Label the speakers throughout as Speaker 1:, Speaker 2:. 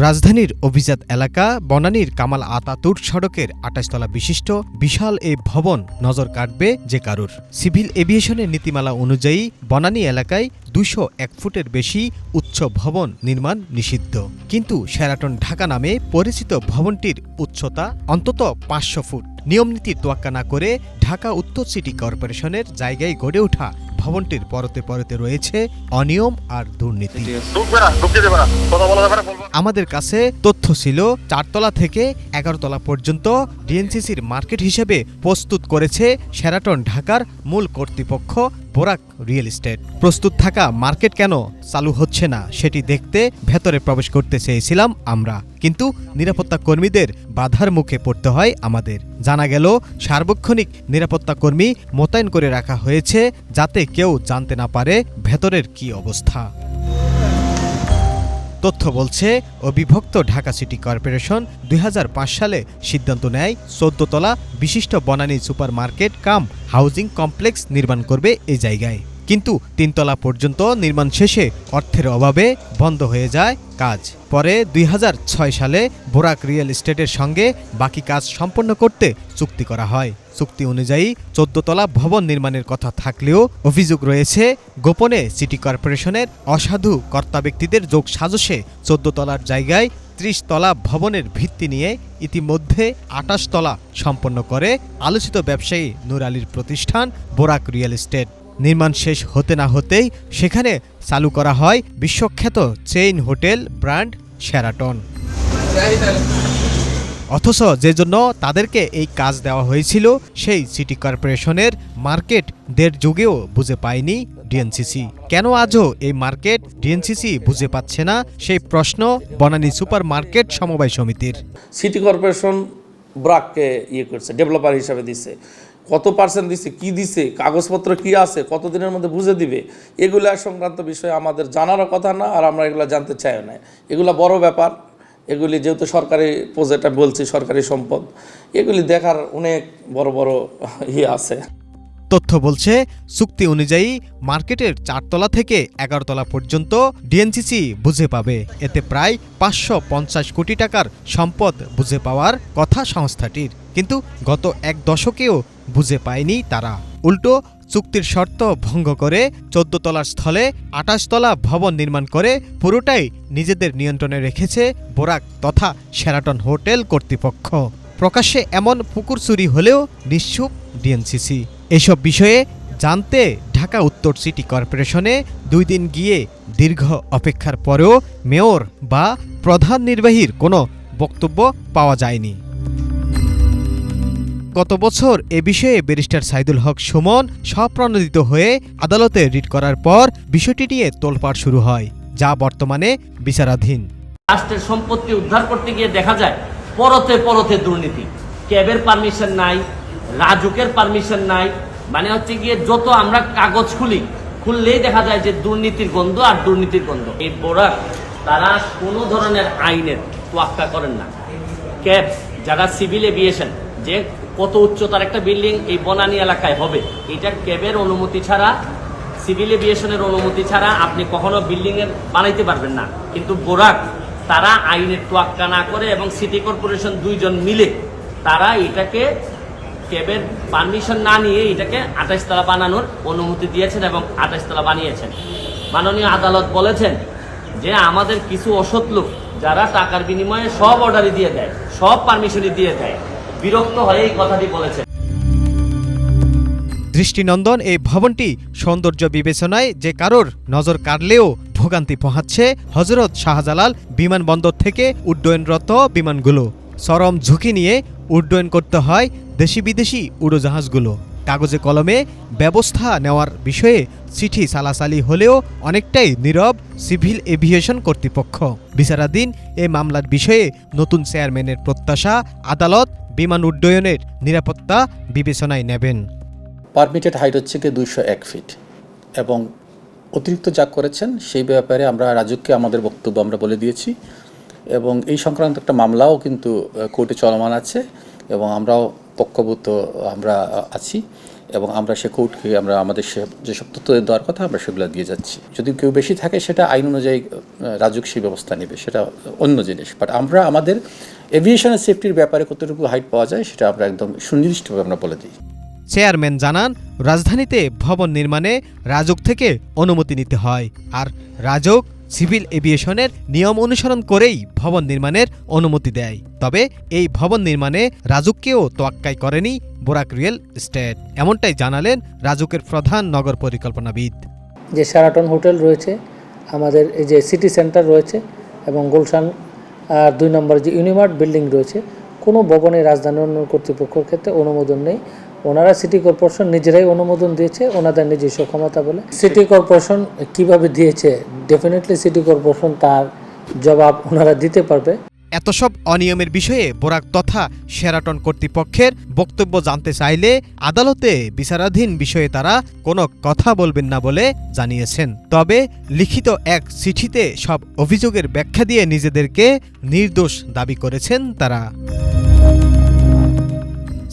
Speaker 1: রাজধানীর অভিজাত এলাকা বনানীর কামাল আতাতুর্ক সড়কের ২৮ তলা বিশিষ্ট বিশাল এ ভবন নজর কাটবে যে কারুর। সিভিল এভিয়েশনের নীতিমালা অনুযায়ী বনানী এলাকায় ২০১ ফুটের বেশি উচ্চ ভবন নির্মাণ নিষিদ্ধ। কিন্তু শেরাটন ঢাকা নামে পরিচিত ভবনটির উচ্চতা অন্তত ৫০০ ফুট। নিয়মনীতির তোয়াক্কা না করে ঢাকা উত্তর সিটি কর্পোরেশনের জায়গায় গড়ে ওঠা ভবনটির পরতে পরতে রয়েছে অনিয়ম আর দুর্নীতি। আমাদের কাছে তথ্য ছিল ৪ তলা থেকে ১১ তলা পর্যন্ত ডিএনসিসির মার্কেট হিসেবে প্রস্তুত করেছে শেরাটন ঢাকার মূল কর্তৃপক্ষ বোরাক রিয়েল এস্টেট। প্রস্তুত থাকা মার্কেট কেন চালু হচ্ছে না সেটি দেখতে ভেতরে প্রবেশ করতে চেয়েছিলাম আমরা, কিন্তু নিরাপত্তা কর্মীদের বাধার মুখে পড়তে হয় আমাদের। জানা গেল সার্বক্ষণিক নিরাপত্তা কর্মী মোতায়েন করে রাখা হয়েছে যাতে কেউ জানতে না পারে ভেতরের কি অবস্থা। তথ্য বলছে অবিভক্ত ঢাকা সিটি কর্পোরেশন ২০০৫ সালে সিদ্ধান্ত নেয় ১৪ তলা বিশিষ্ট বনানী সুপার মার্কেট কাম হাউজিং কমপ্লেক্স নির্মাণ করবে এই জায়গায়। কিন্তু ৩ তলা পর্যন্ত নির্মাণ শেষে অর্থের অভাবে বন্ধ হয়ে যায় কাজ। পরে ২০০৬ সালে বোরাক রিয়েল এস্টেটের সঙ্গে বাকি কাজ সম্পন্ন করতে চুক্তি করা হয়। চুক্তি অনুযায়ী ১৪ তলা ভবন নির্মাণের কথা থাকলেও অভিযোগ রয়েছে গোপনে সিটি কর্পোরেশনের অসাধু কর্তা ব্যক্তিদের যোগ সাজসে ১৪ তলার জায়গায় ৩০ তলা ভবনের ভিত্তি নিয়ে ইতিমধ্যে ২৮ তলা সম্পন্ন করে আলোচিত ব্যবসায়ী নূর আলীর প্রতিষ্ঠান বোরাক রিয়েল এস্টেট। নির্মাণ শেষ হতে না হতেই সেখানে চালু করা হয় বিশ্বখ্যাত চেইন হোটেল ব্র্যান্ড শেরাটন। অথচ যে জন্য তাদেরকে এই কাজ দেওয়া হয়েছিল সেই সিটি কর্পোরেশনের মার্কেট দেড় যুগেও বুঝে পায়নি ডিএনসিসি। কেন আজও এই মার্কেট ডিএনসিসি বুঝে পাচ্ছে না সেই প্রশ্ন বনানী সুপার মার্কেট সমবায় সমিতির।
Speaker 2: সিটি কর্পোরেশন ব্রাককে করছে, ডেভেলপার হিসাবে দিছে, কত পার্সেন্ট দিছে, কি দিছে, কাগজপত্র কি আছে, কতদিনের মধ্যে বুঝে দিবে, এগুলা সংক্রান্ত বিষয়ে আমাদের জানারও কথা না, আর আমরা এগুলো জানতে চাইও না। এগুলা বড় ব্যাপার, এগুলি যেহেতু সরকারি প্রজেক্ট বলছি, সরকারি সম্পদ, এগুলি দেখার অনেক বড় বড় আছে।
Speaker 1: তথ্য বলছে চুক্তি অনুযায়ী মার্কেটের ৪ তলা থেকে ১১ তলা পর্যন্ত ডিএনসিসি বুঝে পাবে। এতে প্রায় ৫৫০ কোটি টাকার সম্পদ বুঝে পাওয়ার কথা সংস্থাটির, কিন্তু গত এক দশকেও বুঝে পায়নি তারা। উল্টো চুক্তির শর্ত ভঙ্গ করে ১৪ তলার স্থলে ২৮ তলা ভবন নির্মাণ করে পুরোটাই নিজেদের নিয়ন্ত্রণে রেখেছে বোরাক তথা শেরাটন হোটেল কর্তৃপক্ষ। প্রকাশ্যে এমন পুকুর চুরি হলেও নিশ্চুপ ডিএনসিসি। এসব বিষয়ে জানতে ঢাকা উত্তর সিটি কর্পোরেশনে ২ দিন গিয়ে দীর্ঘ অপেক্ষার পরেও মেয়র বা প্রধান নির্বাহীর কোনো বক্তব্য পাওয়া যায়নি। গত বছর এ বিষয়ে ব্যারিস্টার সাইদুল হক সুমন স্বপ্রণোদিত হয়ে আদালতে রিট করার পর বিষয়টি নিয়ে তোলপাড় শুরু হয়, যা বর্তমানে বিচারাধীন।
Speaker 3: রাষ্ট্রের সম্পত্তি উদ্ধার করতে গিয়ে দেখা যায় পরতে পরতে দুর্নীতি। ক্যাবের পারমিশন নাই, রাজুকের পারমিশন নাই, মানে হচ্ছে গিয়ে যত আমরা কাগজ খুললেই দেখা যায় যে দুর্নীতির গন্ধ আর দুর্নীতির গন্ধ। এই বোরাক তারা কোনো ধরনের আইনের তোয়াক্কা করেন না। ক্যাব যারা সিভিল এভিয়েশন, যে কত উচ্চতার একটা বিল্ডিং এই বনানী এলাকায় হবে, এটা ক্যাবের অনুমতি ছাড়া, সিভিল এভিয়েশনের অনুমতি ছাড়া আপনি কখনো বিল্ডিং এর বানাইতে পারবেন না। কিন্তু বোরাক তারা আইনের তোয়াক্কা না করে এবং সিটি কর্পোরেশন ২ জন মিলে তারা এটাকে ক্যাবের পারমিশন না নিয়ে এটাকে ২৮ তলা বানানোর অনুমতি দিয়েছেন এবং ২৮ তলা বানিয়েছেন। মাননীয় আদালত বলেছেন যে আমাদের কিছু অসৎ লোক যারা টাকার বিনিময়ে সব অর্ডারই দিয়ে দেয়, সব পারমিশনই দিয়ে দেয়, বিরক্ত হয়ে এই কথাটি বলেছেন।
Speaker 1: দৃষ্টিনন্দন এই ভবনটি সৌন্দর্য বিবেচনায় যে কারোর নজর কাড়লেও ভোগান্তি পোহাচ্ছে হযরত শাহজালাল বিমানবন্দর থেকে উড্ডয়নরত বিমানগুলো। চরম ঝুঁকি নিয়ে উড্ডয়ন করতে হয় দেশি বিদেশি উড়োজাহাজগুলো। কাগজে কলমে ব্যবস্থা নেওয়ার বিষয়ে চিঠি চালাচালি হলেও অনেকটাই নীরব সিভিল এভিয়েশন কর্তৃপক্ষ। বিচারাধীন এ মামলার বিষয়ে নতুন চেয়ারম্যানের প্রত্যাশা আদালত বিমান উড্ডয়নের নিরাপত্তা বিবেচনায় নেবেন।
Speaker 4: পারমিটেড হাইট হচ্ছে কি ২০১ ফিট, এবং অতিরিক্ত যা করেছেন সেই ব্যাপারে আমরা রাজুককে আমাদের বক্তব্য আমরা বলে দিয়েছি, এবং এই সংক্রান্ত একটা মামলাও কিন্তু কোর্টে চলমান আছে এবং আমরাও পক্ষভুক্ত আমরা আছি, এবং আমরা সে কোর্টকে আমরা আমাদের যেসব তথ্য দেওয়ার কথা আমরা সেগুলো দিয়ে যাচ্ছি। যদি কেউ বেশি থাকে সেটা আইন অনুযায়ী রাজুক সেই ব্যবস্থা নেবে, সেটা অন্য জিনিস। বাট আমরা আমাদের এভিয়েশনের সেফটির ব্যাপারে কতটুকু হাইট পাওয়া যায় সেটা আমরা একদম সুনির্দিষ্টভাবে আমরা বলে দিই।
Speaker 1: চেয়ারম্যান জানান, রাজধানীতে ভবন নির্মাণে রাজুক থেকে অনুমতি নিতে হয়, আর রাজুক সিভিল এভিয়েশনের নিয়ম অনুসরণ করেই ভবন নির্মাণের অনুমতি দেয়। তবে এই ভবন নির্মাণে রাজুককেও তোয়াক্কাই করেনি বোরাক রিয়েল এস্টেট, এমনটাই জানালেন রাজুকের প্রধান নগর পরিকল্পনাবিদ।
Speaker 5: যে শেরাটন হোটেল রয়েছে, আমাদের এই যে সিটি সেন্টার রয়েছে এবং গুলশান 2 নম্বর যে ইউনিমার্ট বিল্ডিং রয়েছে, কোনো ভবনে রাজধানী উন্নয়ন কর্তৃপক্ষের ক্ষেত্রে অনুমোদন নেই। ওনারা সিটি কর্পোরেশন নিজেরাই অনুমোদন দিয়েছে ওনাদের নিজস্ব ক্ষমতা বলে। সিটি কর্পোরেশন কিভাবে দিয়েছে, ডেফিনেটলি সিটি কর্পোরেশন তার জবাব ওনারা দিতে পারবে।
Speaker 1: এত সব অনিয়মের বিষয়ে বোরাক তথা শেরাটন কর্তৃপক্ষের বক্তব্য জানতে চাইলে আদালতে বিচারাধীন বিষয়ে তারা কোনো কথা বলবেন না বলে জানিয়েছেন। তবে লিখিত এক চিঠিতে সব অভিযোগের ব্যাখ্যা দিয়ে নিজেদেরকে নির্দোষ দাবি করেছেন তারা।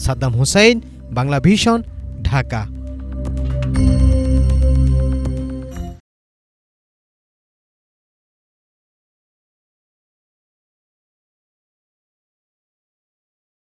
Speaker 1: সাদ্দাম হুসাইন, বাংলা ভিশন, ঢাকা।